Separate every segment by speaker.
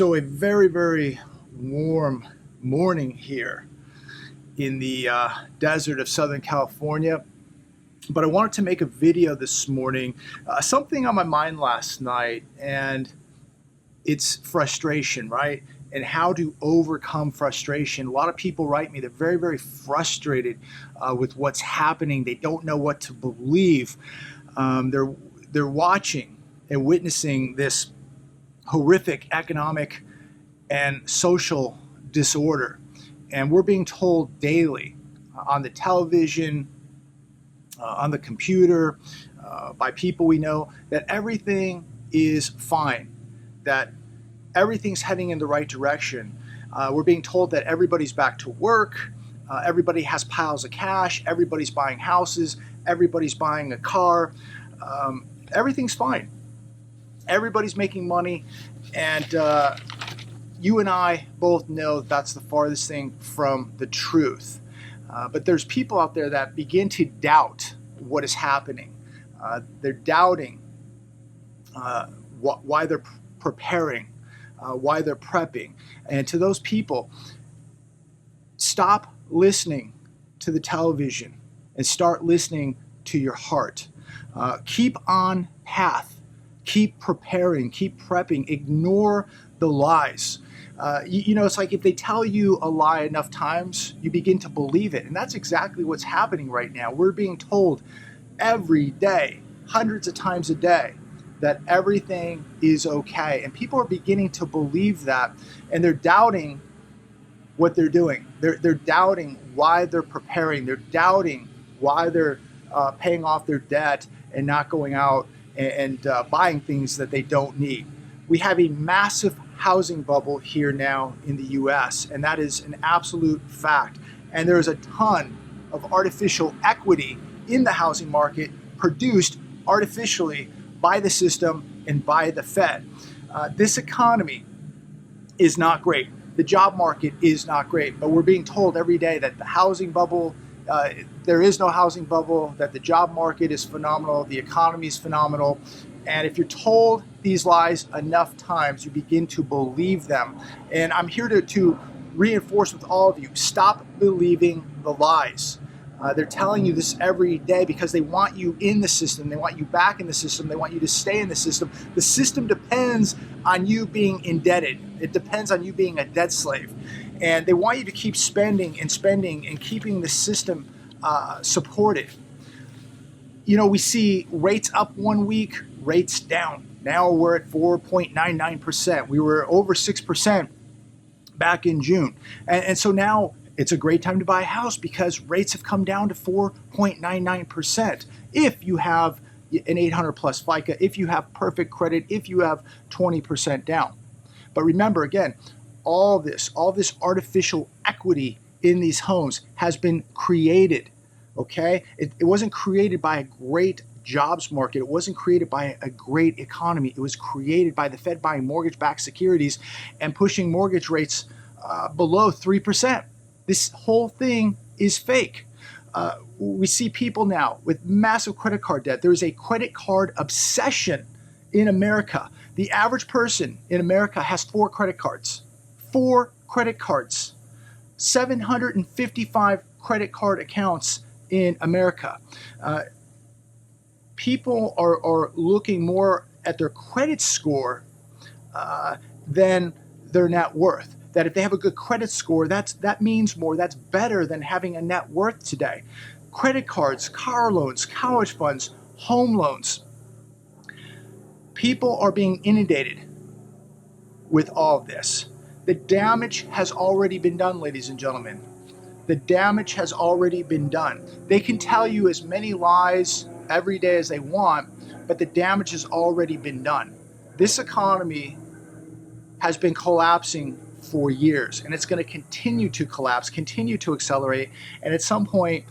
Speaker 1: So a very, very warm morning here in the desert of Southern California. But I wanted to make a video this morning, something on my mind last night, and it's frustration, right? And how to overcome frustration. A lot of people write me, they're very, very frustrated with what's happening. They don't know what to believe. They're watching and witnessing this horrific economic and social disorder. And we're being told daily on the television, on the computer, by people we know, that everything is fine, that everything's heading in the right direction. We're being told that everybody's back to work, everybody has piles of cash, everybody's buying houses, everybody's buying a car, everything's fine. Everybody's making money, and you and I both know that's the farthest thing from the truth. But there's people out there that begin to doubt what is happening. They're doubting why they're preparing, why they're prepping. And to those people, stop listening to the television and start listening to your heart. Keep on path. Keep preparing, keep prepping, ignore the lies. You know, it's like if they tell you a lie enough times, you begin to believe it. And that's exactly what's happening right now. We're being told every day, hundreds of times a day, that everything is okay. And people are beginning to believe that, and they're doubting what they're doing. They're doubting why they're preparing. They're doubting why they're paying off their debt and not going out and buying things that they don't need. We have a massive housing bubble here now in the US, and that is an absolute fact. And there is a ton of artificial equity in the housing market produced artificially by the system and by the Fed. This economy is not great. The job market is not great, but we're being told every day that the housing bubble, there is no housing bubble, that the job market is phenomenal, the economy is phenomenal. And if you're told these lies enough times, you begin to believe them. And I'm here to reinforce with all of you, stop believing the lies. They're telling you this every day because they want you in the system. They want you back in the system. They want you to stay in the system. The system depends on you being indebted. It depends on you being a debt slave. And they want you to keep spending and keeping the system supported. You know, we see rates up 1 week, rates down. Now we're at 4.99%. We were over 6% back in June. And so now it's a great time to buy a house because rates have come down to 4.99%. If you have an 800 plus FICA, if you have perfect credit, if you have 20% down. But remember, again, all this artificial equity in these homes has been created, okay? It wasn't created by a great jobs market. It wasn't created by a great economy. It was created by the Fed buying mortgage-backed securities and pushing mortgage rates below 3%. This whole thing is fake. We see people now with massive credit card debt. There is a credit card obsession in America. The average person in America has 4 credit cards. 4 credit cards. 755 credit card accounts in America. People are looking more at their credit score than their net worth. That if they have a good credit score, that means more. That's better than having a net worth today. Credit cards, car loans, college funds, home loans. People are being inundated with all of this. The damage has already been done, ladies and gentlemen. The damage has already been done. They can tell you as many lies every day as they want, but the damage has already been done. This economy has been collapsing for years, and it's going to continue to collapse, continue to accelerate, and at some point,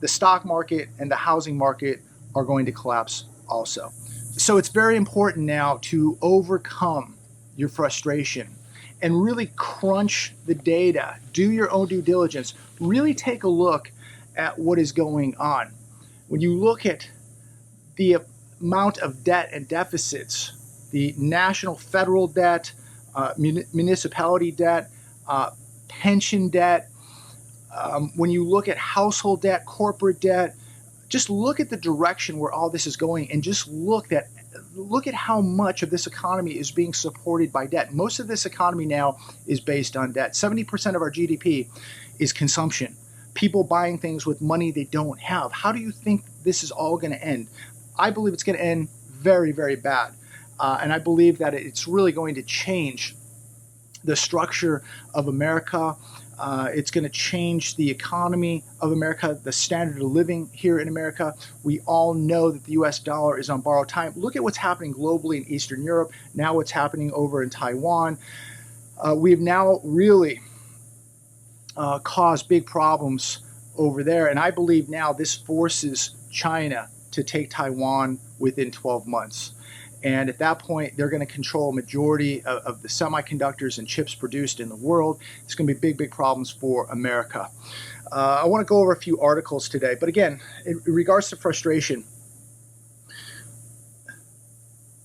Speaker 1: the stock market and the housing market are going to collapse also. So it's very important now to overcome your frustration and really crunch the data, do your own due diligence, really take a look at what is going on. When you look at the amount of debt and deficits, the national federal debt, municipality debt, pension debt. When you look at household debt, corporate debt, just look at the direction where all this is going, and just look at how much of this economy is being supported by debt. Most of this economy now is based on debt. 70% of our GDP is consumption. People buying things with money they don't have. How do you think this is all going to end? I believe it's going to end very, very bad. And I believe that it's really going to change the structure of America. It's going to change the economy of America, the standard of living here in America. We all know that the US dollar is on borrowed time. Look at what's happening globally in Eastern Europe, now what's happening over in Taiwan. We've now really caused big problems over there, and I believe now this forces China to take Taiwan within 12 months. And at that point, they're going to control a majority of the semiconductors and chips produced in the world. It's going to be big, big problems for America. I want to go over a few articles today. But again, in regards to frustration,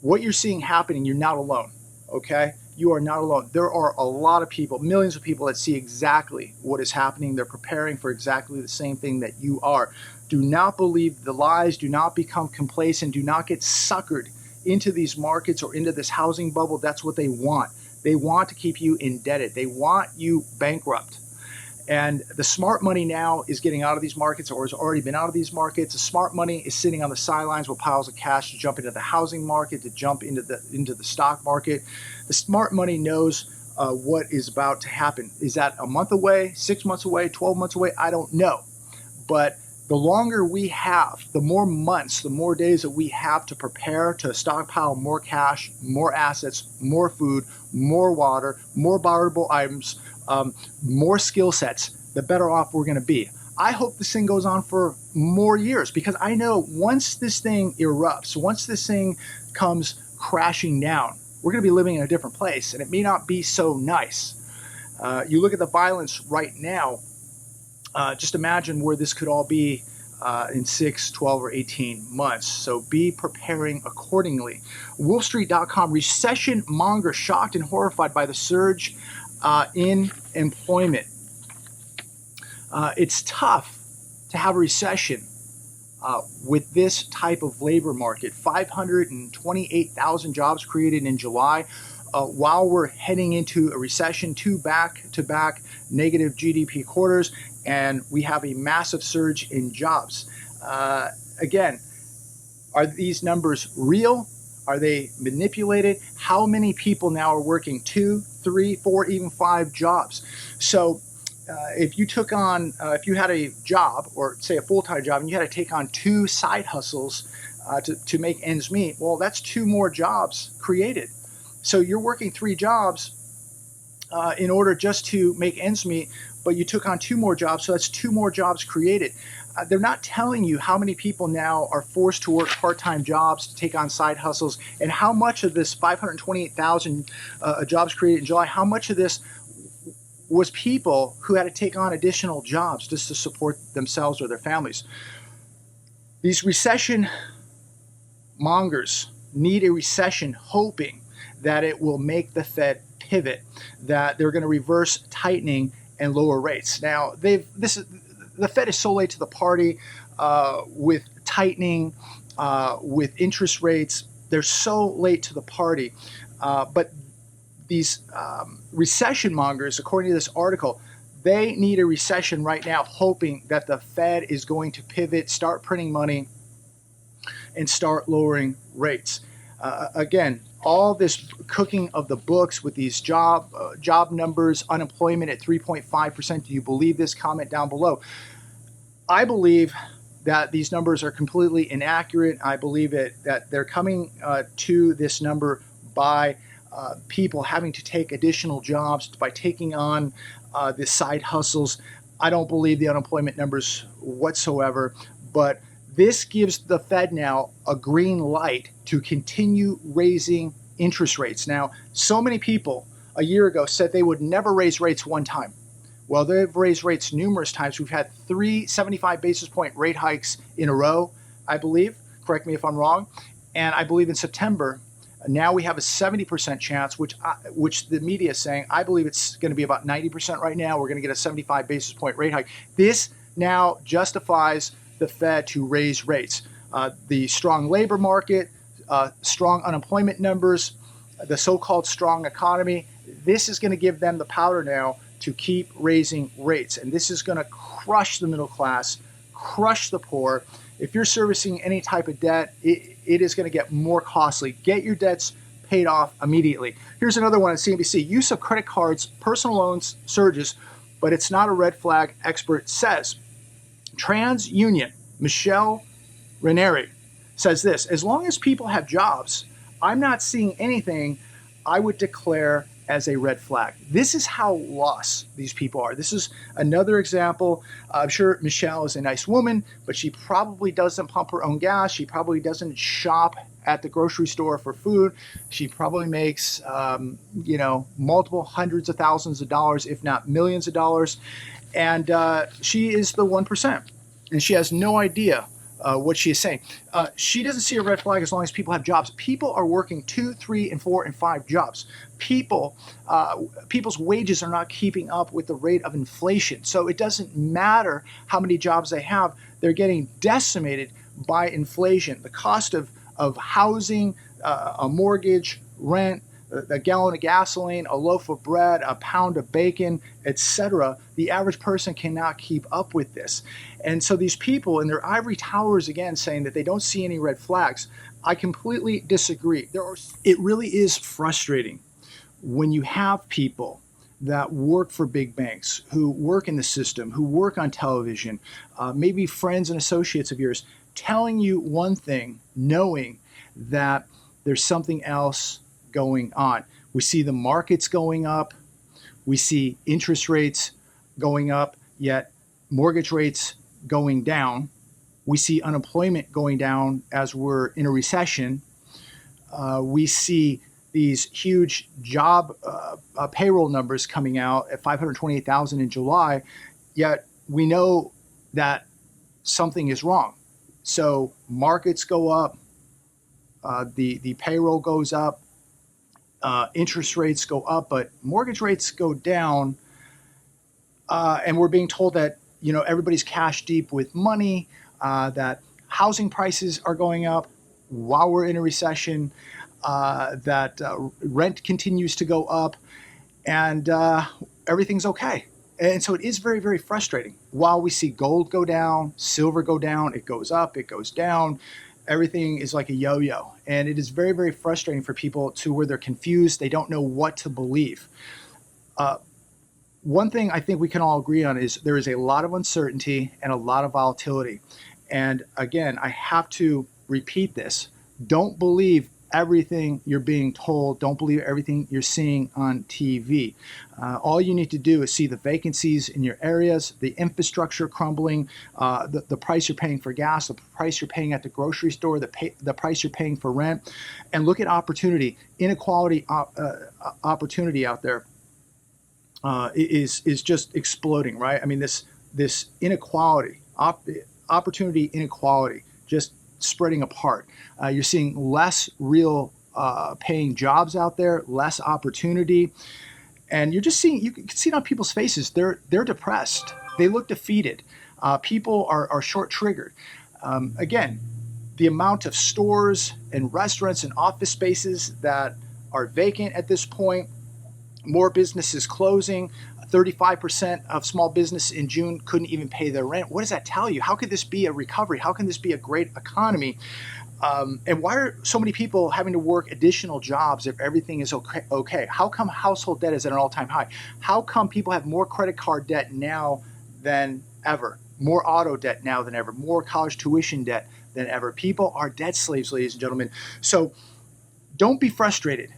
Speaker 1: what you're seeing happening, you're not alone, okay? You are not alone. There are a lot of people, millions of people that see exactly what is happening. They're preparing for exactly the same thing that you are. Do not believe the lies. Do not become complacent. Do not get suckered into these markets or into this housing bubble. That's what they want. They want to keep you indebted. They want you bankrupt. And the smart money now is getting out of these markets, or has already been out of these markets. The smart money is sitting on the sidelines with piles of cash to jump into the housing market, to jump into the stock market. The smart money knows what is about to happen. Is that a month away, 6 months away, 12 months away? I don't know. But the longer we have, the more months, the more days that we have to prepare to stockpile more cash, more assets, more food, more water, more borrowable items, more skill sets, the better off we're going to be. I hope this thing goes on for more years, because I know once this thing erupts, once this thing comes crashing down, we're going to be living in a different place, and it may not be so nice. You look at the violence right now, just imagine where this could all be in 6, 12, or 18 months. So be preparing accordingly. Wolfstreet.com, recession monger shocked and horrified by the surge in employment. It's tough to have a recession with this type of labor market. 528,000 jobs created in July. While we're heading into a recession, 2 back-to-back negative GDP quarters, and we have a massive surge in jobs. Again, are these numbers real? Are they manipulated? How many people now are working 2, 3, 4, even 5 jobs? So if you took on, if you had a job, or say a full-time job, and you had to take on 2 side hustles to make ends meet, well, that's 2 more jobs created. So you're working 3 jobs in order just to make ends meet, but you took on 2 more jobs, so that's 2 more jobs created. They're not telling you how many people now are forced to work part-time jobs to take on side hustles, and how much of this 528,000 jobs created in July, how much of this was people who had to take on additional jobs just to support themselves or their families. These recession mongers need a recession, hoping that it will make the Fed pivot, that they're going to reverse tightening and lower rates. Now, the Fed is so late to the party with tightening, with interest rates. They're so late to the party. But these recession mongers, according to this article, they need a recession right now, hoping that the Fed is going to pivot, start printing money, and start lowering rates. Again, all this cooking of the books with these job numbers, unemployment at 3.5%. Do you believe this? Comment down below. I believe that these numbers are completely inaccurate. I believe that they're coming to this number by people having to take additional jobs, by taking on the side hustles. I don't believe the unemployment numbers whatsoever, but this gives the Fed now a green light to continue raising interest rates. Now, so many people a year ago said they would never raise rates one time. Well, they've raised rates numerous times. We've had 3 75 basis point rate hikes in a row, I believe. Correct me if I'm wrong. And I believe in September, Now we have a 70% chance, which the media is saying. I believe it's going to be about 90% right now. We're going to get a 75 basis point rate hike. This now justifies the Fed to raise rates. The strong labor market, strong unemployment numbers, the so-called strong economy, this is going to give them the powder now to keep raising rates. And this is going to crush the middle class, crush the poor. If you're servicing any type of debt, it is going to get more costly. Get your debts paid off immediately. Here's another one on CNBC. Use of credit cards, personal loans surges, but it's not a red flag, expert says. TransUnion, Michelle Ranieri, says this: as long as people have jobs, I'm not seeing anything I would declare as a red flag. This is how lost these people are. This is another example. I'm sure Michelle is a nice woman, but she probably doesn't pump her own gas. She probably doesn't shop at the grocery store for food. She probably makes, multiple hundreds of thousands of dollars, if not millions of dollars. And she is the 1%. And she has no idea what she is saying. She doesn't see a red flag as long as people have jobs. People are working 2, 3, and 4, and 5 jobs. People's wages are not keeping up with the rate of inflation. So it doesn't matter how many jobs they have. They're getting decimated by inflation. The cost of housing, a mortgage, rent, a gallon of gasoline, a loaf of bread, a pound of bacon, etc. The average person cannot keep up with this. And so these people in their ivory towers, again, saying that they don't see any red flags, I completely disagree. It really is frustrating when you have people that work for big banks, who work in the system, who work on television, maybe friends and associates of yours, telling you one thing, knowing that there's something else going on. We see the markets going up. We see interest rates going up, yet mortgage rates going down. We see unemployment going down as we're in a recession. We see these huge job payroll numbers coming out at 528,000 in July, yet we know that something is wrong. So markets go up, the payroll goes up, interest rates go up, but mortgage rates go down, and we're being told that everybody's cash deep with money, that housing prices are going up while we're in a recession, that rent continues to go up, and everything's okay. And so it is very, very frustrating. While we see gold go down, silver go down, it goes up, it goes down. Everything is like a yo-yo. And it is very, very frustrating for people to where they're confused. They don't know what to believe. One thing I think we can all agree on is there is a lot of uncertainty and a lot of volatility. And again, I have to repeat this. Don't believe everything you're being told. Don't believe everything you're seeing on TV. All you need to do is see the vacancies in your areas, the infrastructure crumbling, the price you're paying for gas, the price you're paying at the grocery store, the price you're paying for rent, and look at opportunity. Inequality, opportunity out there is just exploding, right? I mean, this inequality, opportunity inequality, just spreading apart. You're seeing less real paying jobs out there, less opportunity, and you're just seeing, you can see it on people's faces. They're depressed. They look defeated. People are short triggered. Again, the amount of stores and restaurants and office spaces that are vacant at this point, more businesses closing. 35% of small business in June couldn't even pay their rent. What does that tell you? How could this be a recovery? How can this be a great economy? And why are so many people having to work additional jobs if everything is okay? How come household debt is at an all-time high? How come people have more credit card debt now than ever? More auto debt now than ever? More college tuition debt than ever? People are debt slaves, ladies and gentlemen. So don't be frustrated.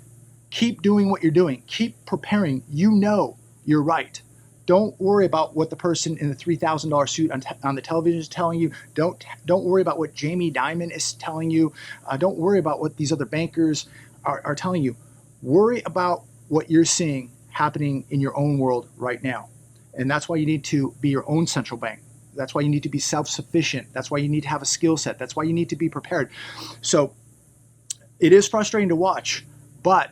Speaker 1: Keep doing what you're doing. Keep preparing. You know you're right. Don't worry about what the person in the $3,000 suit on the television is telling you. Don't worry about what Jamie Dimon is telling you. Don't worry about what these other bankers are telling you. Worry about what you're seeing happening in your own world right now. And that's why you need to be your own central bank. That's why you need to be self-sufficient. That's why you need to have a skill set. That's why you need to be prepared. So It is frustrating to watch, but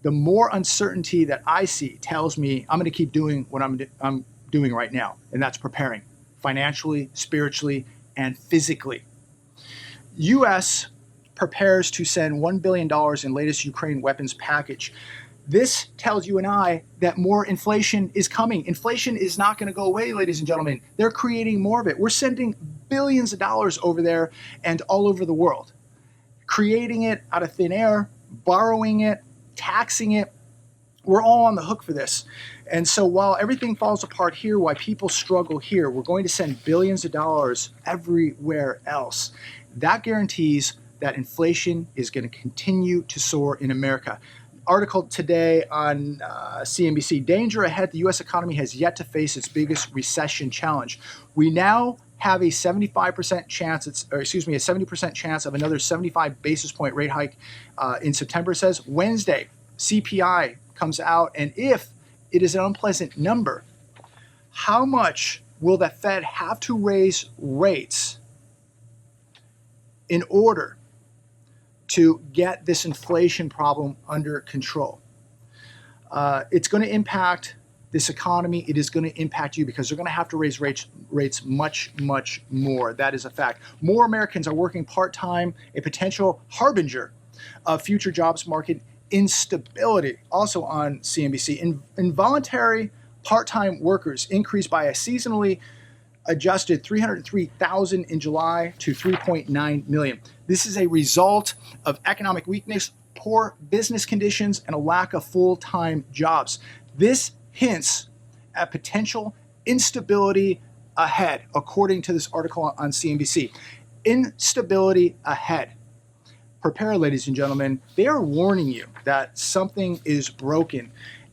Speaker 1: the more uncertainty that I see tells me I'm going to keep doing what I'm doing right now, and that's preparing financially, spiritually, and physically. U.S. prepares to send $1 billion in latest Ukraine weapons package. This tells you and I that more inflation is coming. Inflation is not going to go away, ladies and gentlemen. They're creating more of it. We're sending billions of dollars over there and all over the world, creating it out of thin air, borrowing it, taxing it. We're all on the hook for this. And so while everything falls apart here, why people struggle here, we're going to send billions of dollars everywhere else. That guarantees that inflation is going to continue to soar in America. Article today on CNBC, danger ahead, the U.S. economy has yet to face its biggest recession challenge. We now have a 75% chance, a 70% chance of another 75 basis point rate hike in September, says. Wednesday, CPI comes out, and if it is an unpleasant number, how much will the Fed have to raise rates in order to get this inflation problem under control? It's going to impact this economy. It is going to impact you because they're going to have to raise rates much, much more. That is a fact. More Americans are working part-time, a potential harbinger of future jobs market instability. Also on CNBC, involuntary part-time workers increased by a seasonally adjusted 303,000 in July to 3.9 million. This is a result of economic weakness, poor business conditions, and a lack of full-time jobs. This hints at potential instability ahead, according to this article on CNBC. Instability ahead. Prepare, ladies and gentlemen. They are warning you that something is broken.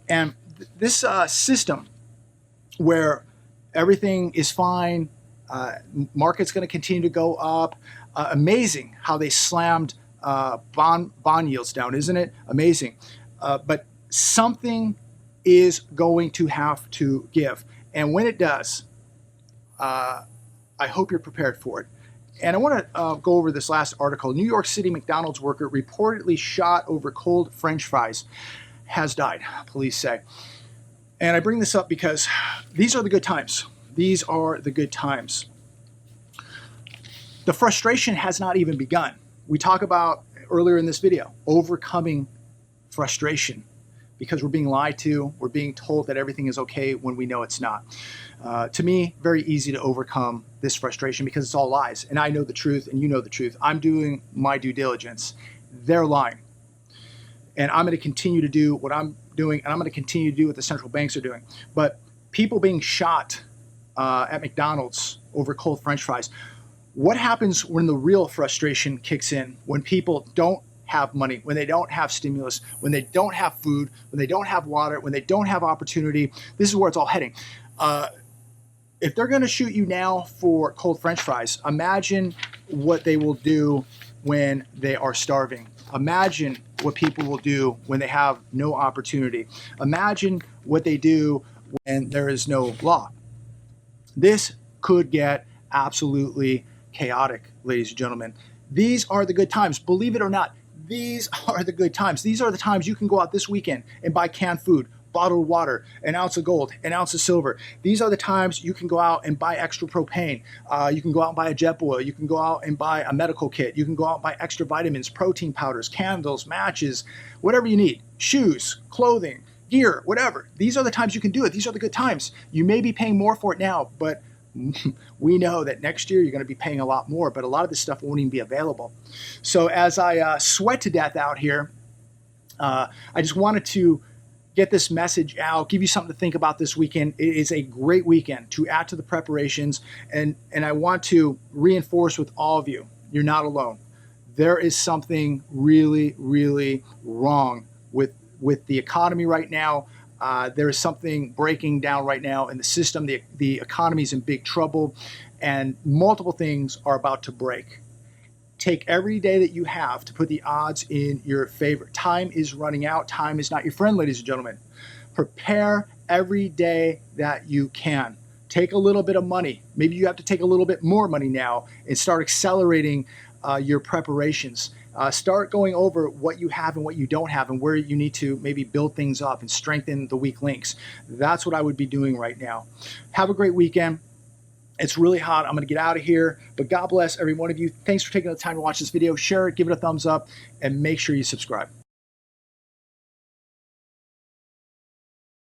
Speaker 1: And this system where everything is fine, market's going to continue to go up. Amazing how they slammed bond yields down, isn't it? Amazing. But something is going to have to give. And when it does, I hope you're prepared for it. And I want to go over this last article. New York City McDonald's worker reportedly shot over cold French fries has died, police say. And I bring this up because these are the good times. These are the good times. The frustration has not even begun. We talk about earlier in this video, overcoming frustration because we're being lied to. We're being told that everything is okay when we know it's not. To me, very easy to overcome this frustration because it's all lies. And I know the truth and you know the truth. I'm doing my due diligence. They're lying. And I'm going to continue to do what I'm doing, and I'm going to continue to do what the central banks are doing. But people being shot at McDonald's over cold French fries. What happens when the real frustration kicks in? When people don't have money, when they don't have stimulus, when they don't have food, when they don't have water, when they don't have opportunity. This is where it's all heading. If they're going to shoot you now for cold French fries, imagine what they will do when they are starving. Imagine what people will do when they have no opportunity. Imagine what they do when there is no law. This could get absolutely chaotic, ladies and gentlemen. These are the good times. Believe it or not, these are the good times. These are the times you can go out this weekend and buy canned food, bottled water, an ounce of gold, an ounce of silver. These are the times you can go out and buy extra propane. You can go out and buy a jet boil. You can go out and buy a medical kit. You can go out and buy extra vitamins, protein powders, candles, matches, whatever you need, shoes, clothing, gear, whatever. These are the times you can do it. These are the good times. You may be paying more for it now, but we know that next year you're going to be paying a lot more, but a lot of this stuff won't even be available. So as I sweat to death out here, I just wanted to get this message out, give you something to think about this weekend. It is a great weekend to add to the preparations, and I want to reinforce with all of you, you're not alone. There is something really, really wrong with the economy right now. There is something breaking down right now in the system. The economy is in big trouble, and multiple things are about to break. Take every day that you have to put the odds in your favor. Time is running out. Time is not your friend, ladies and gentlemen. Prepare every day that you can. Take a little bit of money. Maybe you have to take a little bit more money now and start accelerating your preparations. Start going over what you have and what you don't have and where you need to maybe build things up and strengthen the weak links. That's what I would be doing right now. Have a great weekend. It's really hot. I'm going to get out of here, but God bless every one of you. Thanks for taking the time to watch this video. Share it, give it a thumbs up, and make sure you subscribe.